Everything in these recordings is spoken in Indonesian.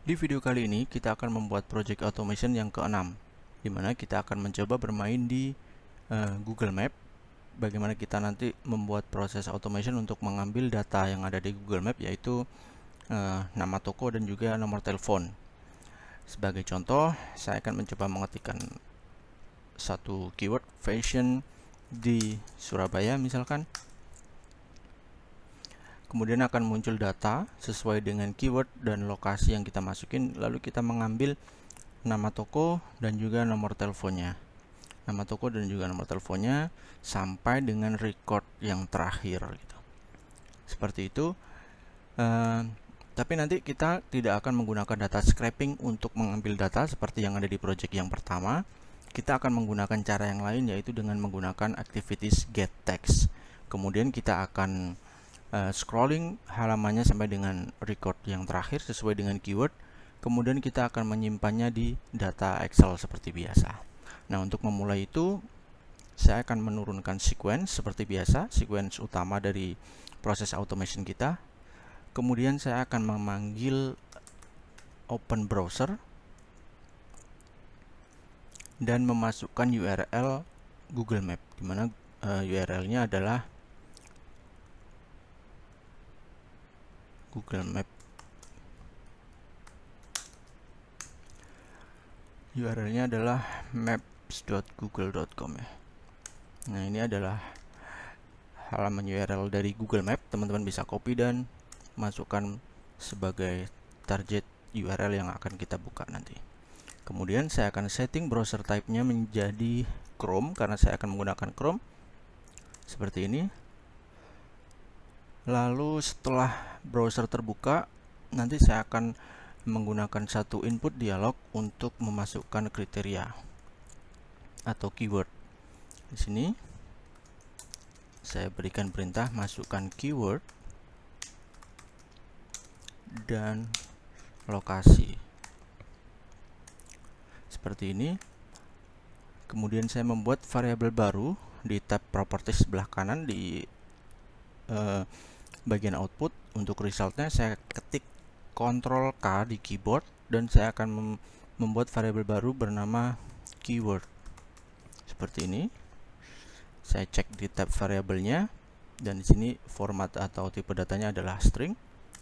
Di video kali ini kita akan membuat project automation yang keenam, di mana kita akan mencoba bermain di Google Map. Bagaimana kita nanti membuat proses automation untuk mengambil data yang ada di Google Map, yaitu nama toko dan juga nomor telepon. Sebagai contoh, saya akan mencoba mengetikkan satu keyword fashion di Surabaya misalkan. Kemudian akan muncul data sesuai dengan keyword dan lokasi yang kita masukin, lalu kita mengambil nama toko dan juga nomor teleponnya. Nama toko dan juga nomor teleponnya sampai dengan record yang terakhir gitu. Seperti itu. Tapi nanti kita tidak akan menggunakan data scraping untuk mengambil data seperti yang ada di project yang pertama. Kita akan menggunakan cara yang lain, yaitu dengan menggunakan activities get text. Kemudian kita akan scrolling halamannya sampai dengan record yang terakhir sesuai dengan keyword. Kemudian kita akan menyimpannya di data Excel seperti biasa. Nah, untuk memulai itu saya akan menurunkan sequence seperti biasa, sequence utama dari proses automation kita. Kemudian saya akan memanggil open browser dan memasukkan URL Google Map, di mana URL-nya adalah Google Map. URL-nya adalah maps.google.com ya. Nah, ini adalah halaman URL dari Google Map. Teman-teman bisa copy dan masukkan sebagai target URL yang akan kita buka nanti. Kemudian saya akan setting browser type-nya menjadi Chrome karena saya akan menggunakan Chrome. Seperti ini. Lalu setelah browser terbuka, nanti saya akan menggunakan satu input dialog untuk memasukkan kriteria atau keyword. Di sini saya berikan perintah masukkan keyword dan lokasi. Seperti ini. Kemudian saya membuat variabel baru di tab properties sebelah kanan di bagian output. Untuk resultnya saya ketik Ctrl K di keyboard dan saya akan membuat variabel baru bernama keyword. Seperti ini. Saya cek di tab variabelnya dan di sini format atau tipe datanya adalah string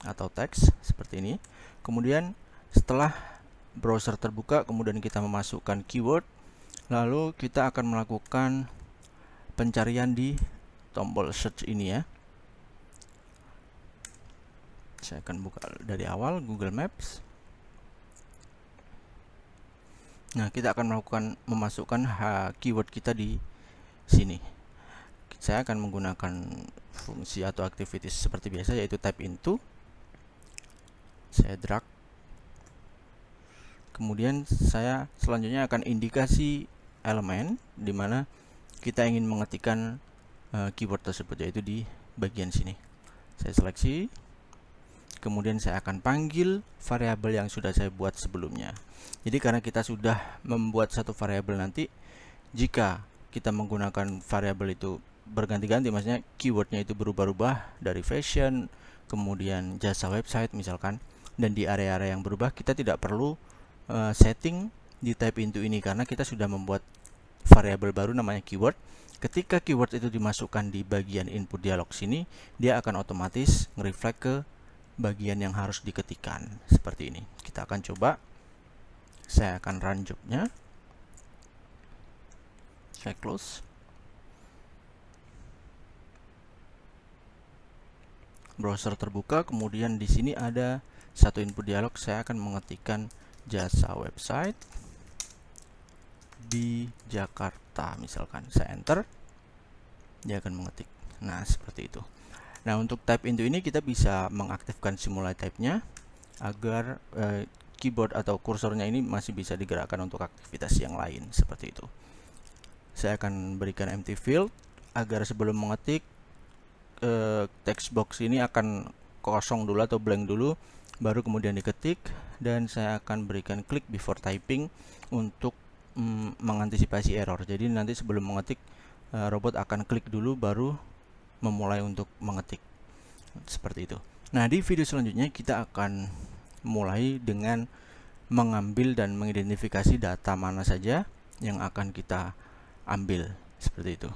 atau teks seperti ini. Kemudian setelah browser terbuka, kemudian kita memasukkan keyword, lalu kita akan melakukan pencarian di tombol search ini ya. Saya akan buka dari awal Google Maps. Nah, kita akan memasukkan keyword kita di sini. Saya akan menggunakan fungsi atau activities seperti biasa, yaitu type into. Saya drag. Kemudian saya selanjutnya akan indikasi elemen di mana kita ingin mengetikkan keyword tersebut, yaitu di bagian sini. Saya seleksi. Kemudian saya akan panggil variabel yang sudah saya buat sebelumnya. Jadi karena kita sudah membuat satu variabel, nanti jika kita menggunakan variabel itu berganti-ganti, maksudnya keywordnya itu berubah-ubah dari fashion, kemudian jasa website misalkan, dan di area-area yang berubah kita tidak perlu setting di type into ini karena kita sudah membuat variabel baru namanya keyword. Ketika keyword itu dimasukkan di bagian input dialog sini, dia akan otomatis nge-reflect ke bagian yang harus diketikkan seperti ini. Kita akan coba. Saya akan run jobnya. Saya close. Browser terbuka, kemudian di sini ada satu input dialog. Saya akan mengetikkan jasa website di Jakarta misalkan. Saya enter, dia akan mengetik. Nah, seperti itu. Nah, untuk type into ini kita bisa mengaktifkan simulate type-nya agar keyboard atau kursornya ini masih bisa digerakkan untuk aktivitas yang lain seperti itu. Saya akan berikan empty field agar sebelum mengetik text box ini akan kosong dulu atau blank dulu, baru kemudian diketik. Dan saya akan berikan click before typing untuk mengantisipasi error. Jadi nanti sebelum mengetik robot akan klik dulu baru memulai untuk mengetik seperti itu. Nah, di video selanjutnya kita akan mulai dengan mengambil dan mengidentifikasi data mana saja yang akan kita ambil, seperti itu.